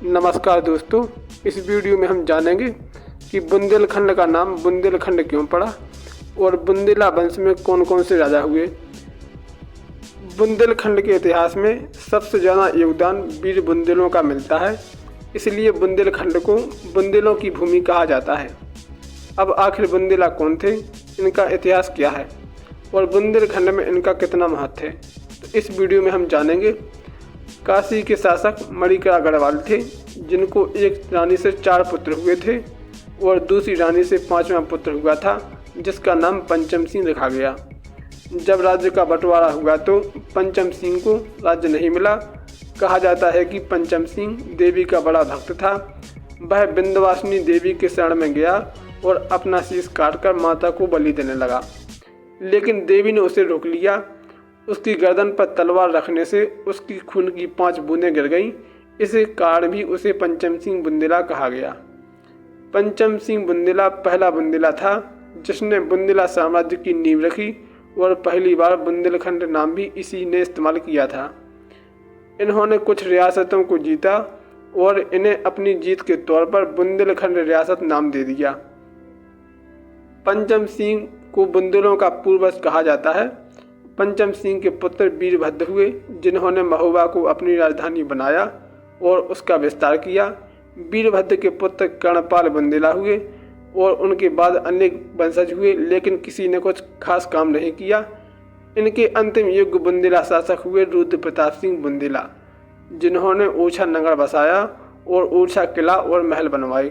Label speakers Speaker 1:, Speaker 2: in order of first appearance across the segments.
Speaker 1: नमस्कार दोस्तों, इस वीडियो में हम जानेंगे कि बुंदेलखंड का नाम बुंदेलखंड क्यों पड़ा और बुंदेला वंश में कौन कौन से राजा हुए। बुंदेलखंड के इतिहास में सबसे ज़्यादा योगदान वीर बुंदेलों का मिलता है, इसलिए बुंदेलखंड को बुंदेलों की भूमि कहा जाता है। अब आखिर बुंदेला कौन थे, इनका इतिहास क्या है और बुंदेलखंड में इनका कितना महत्व है, तो इस वीडियो में हम जानेंगे। काशी के शासक मणिका गढ़वाल थे, जिनको एक रानी से 4 पुत्र हुए थे और दूसरी रानी से 5वां पुत्र हुआ था, जिसका नाम पंचम सिंह रखा गया। जब राज्य का बंटवारा हुआ तो पंचम सिंह को राज्य नहीं मिला। कहा जाता है कि पंचम सिंह देवी का बड़ा भक्त था। वह विंध्यवासिनी देवी के शरण में गया और अपना शीश काटकर माता को बलि देने लगा, लेकिन देवी ने उसे रोक लिया। उसकी गर्दन पर तलवार रखने से उसकी खून की 5 बूंदें गिर गईं। इसी कारण भी उसे पंचम सिंह बुंदेला कहा गया। पंचम सिंह बुंदेला पहला बुंदेला था जिसने बुंदेला साम्राज्य की नींव रखी और पहली बार बुंदेलखंड नाम भी इसी ने इस्तेमाल किया था। इन्होंने कुछ रियासतों को जीता और इन्हें अपनी जीत के तौर पर बुंदेलखंड रियासत नाम दे दिया। पंचम सिंह को बुंदेलों का पूर्वज कहा जाता है। पंचम सिंह के पुत्र वीरभद्र हुए, जिन्होंने महोबा को अपनी राजधानी बनाया और उसका विस्तार किया। वीरभद्र के पुत्र कर्णपाल बुंदेला हुए और उनके बाद अनेक वंशज हुए, लेकिन किसी ने कुछ खास काम नहीं किया। इनके अंतिम युग बुंदेला शासक हुए रुद्र प्रताप सिंह बुंदेला, जिन्होंने ओरछा नगर बसाया और ओरछा किला और महल बनवाए।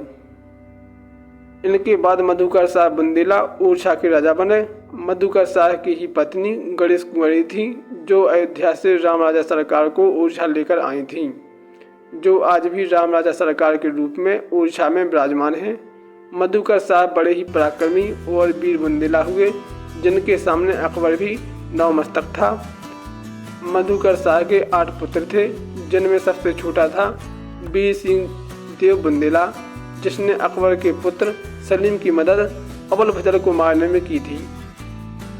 Speaker 1: इनके बाद मधुकर शाह बुंदेला ओरछा के राजा बने। मधुकर शाह की ही पत्नी गणेश कुंवरी थी, जो अयोध्या से राम राजा सरकार को ओरछा लेकर आई थीं, जो आज भी राम राजा सरकार के रूप में ओरछा में विराजमान हैं। मधुकर शाह बड़े ही पराक्रमी और वीर बुंदेला हुए, जिनके सामने अकबर भी नवमस्तक था। मधुकर शाह के 8 पुत्र थे, जिनमें सबसे छोटा था वीर सिंह देव बुंदेला, जिसने अकबर के पुत्र सलीम की मदद अबुल फजल को मारने में की थी।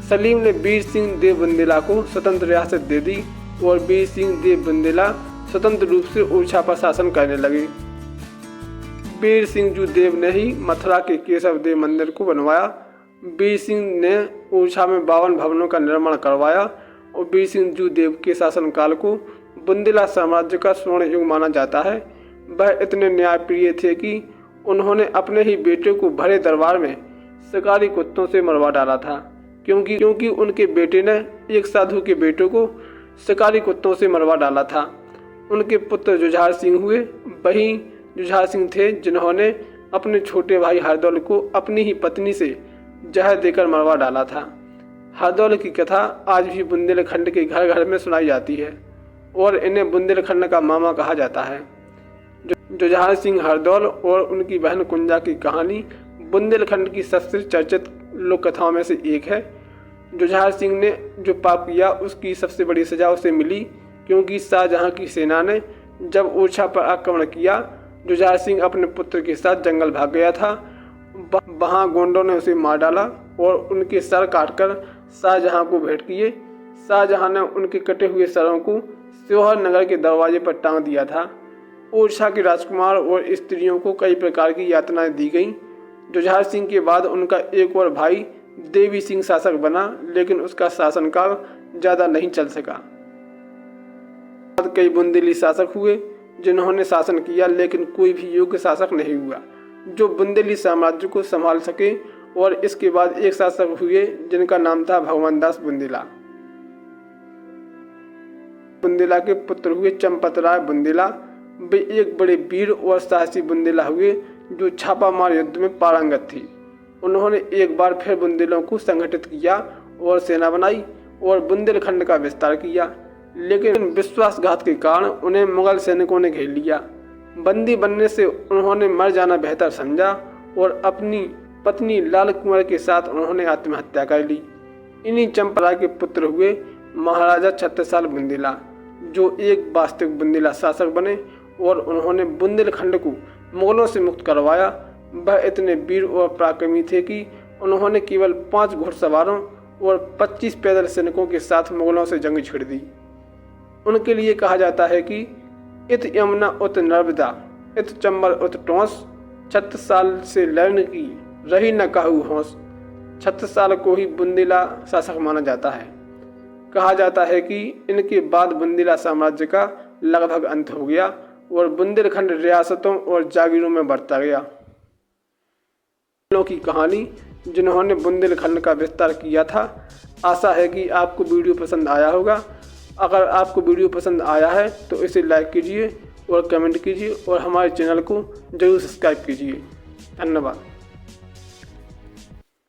Speaker 1: सलीम ने वीर सिंह देव बुंदेला को स्वतंत्र रियासत दे दी और वीर सिंह देव बुंदेला स्वतंत्र रूप से ओरछा पर शासन करने लगे। वीर सिंह जू देव ने ही मथुरा के केशव देव मंदिर को बनवाया। वीर सिंह ने ओरछा में 52 भवनों का निर्माण करवाया और वीर सिंह जू देव के शासनकाल को बुंदेला साम्राज्य का स्वर्ण युग माना जाता है। वह इतने न्यायप्रिय थे कि उन्होंने अपने ही बेटे को भरे दरबार में शिकारी कुत्तों से मरवा डाला था, क्योंकि उनके बेटे ने एक साधु के बेटे को शिकारी कुत्तों से मरवा डाला था। उनके पुत्र जुझार सिंह हुए। वही जुझार सिंह थे जिन्होंने अपने छोटे भाई हरदौल को अपनी ही पत्नी से जहर देकर मरवा डाला था। हरदौल की कथा आज भी बुंदेलखंड के घर घर में सुनाई जाती है और इन्हें बुंदेलखंड का मामा कहा जाता है। जुझार सिंह हरदौल और उनकी बहन कुंजा की कहानी बुंदेलखंड की सबसे चर्चित लोक कथाओं में से एक है। जुझार सिंह ने जो पाप किया उसकी सबसे बड़ी सजा उसे मिली, क्योंकि शाहजहां की सेना ने जब ओरछा पर आक्रमण किया, जुझार सिंह अपने पुत्र के साथ जंगल भाग गया था। वहां गोंडों ने उसे मार डाला और उनके सर काटकर शाहजहां को भेंट किए। शाहजहां ने उनके कटे हुए सरों को सियोहर नगर के दरवाजे पर टांग दिया था। ओरछा के राजकुमार और स्त्रियों को कई प्रकार की यातनाएं दी गईं। जुझार सिंह के बाद उनका एक और भाई देवी सिंह शासक बना, लेकिन उसका शासनकाल ज़्यादा नहीं चल सका। कई बुंदेली शासक हुए जिन्होंने शासन किया, लेकिन कोई भी योग्य शासक नहीं हुआ जो बुंदेली साम्राज्य को संभाल सके। और इसके बाद एक शासक हुए जिनका नाम था भगवान दास बुंदेला। बुंदेला के पुत्र हुए चंपतराय बुंदेला। वे एक बड़े वीर और साहसी बुंदेला हुए जो छापामार युद्ध में पारंगत थी। उन्होंने एक बार फिर बुंदेलों को संगठित किया और सेना बनाई और बुंदेलखंड का विस्तार किया, लेकिन विश्वासघात के कारण उन्हें मुगल सैनिकों ने घेर लिया। बंदी बनने से उन्होंने मर जाना बेहतर समझा और अपनी पत्नी लाल कुंवर के साथ उन्होंने आत्महत्या कर ली। इन्हीं चंपतराय के पुत्र हुए महाराजा छत्रसाल बुंदेला, जो एक वास्तविक बुंदेला शासक बने और उन्होंने बुंदेलखंड को मुगलों से मुक्त करवाया। वह इतने वीर और पराक्रमी थे कि उन्होंने केवल 5 घुड़सवारों और 25 पैदल सैनिकों के साथ मुगलों से जंग छिड़ दी। उनके लिए कहा जाता है कि इत यमुना उत नर्मदा इत चंबर उत टोंस, 36 साल से लड़ने की रही न काहू होश। 36 साल को ही बुंदेला शासक माना जाता है। कहा जाता है कि इनके बाद बुंदेला साम्राज्य का लगभग अंत हो गया और बुंदेलखंड रियासतों और जागीरों में बढ़ता गया। की कहानी जिन्होंने बुंदेलखंड का विस्तार किया था। आशा है कि आपको वीडियो पसंद आया होगा। अगर आपको वीडियो पसंद आया है तो इसे लाइक कीजिए और कमेंट कीजिए और हमारे चैनल को जरूर सब्सक्राइब कीजिए। धन्यवाद।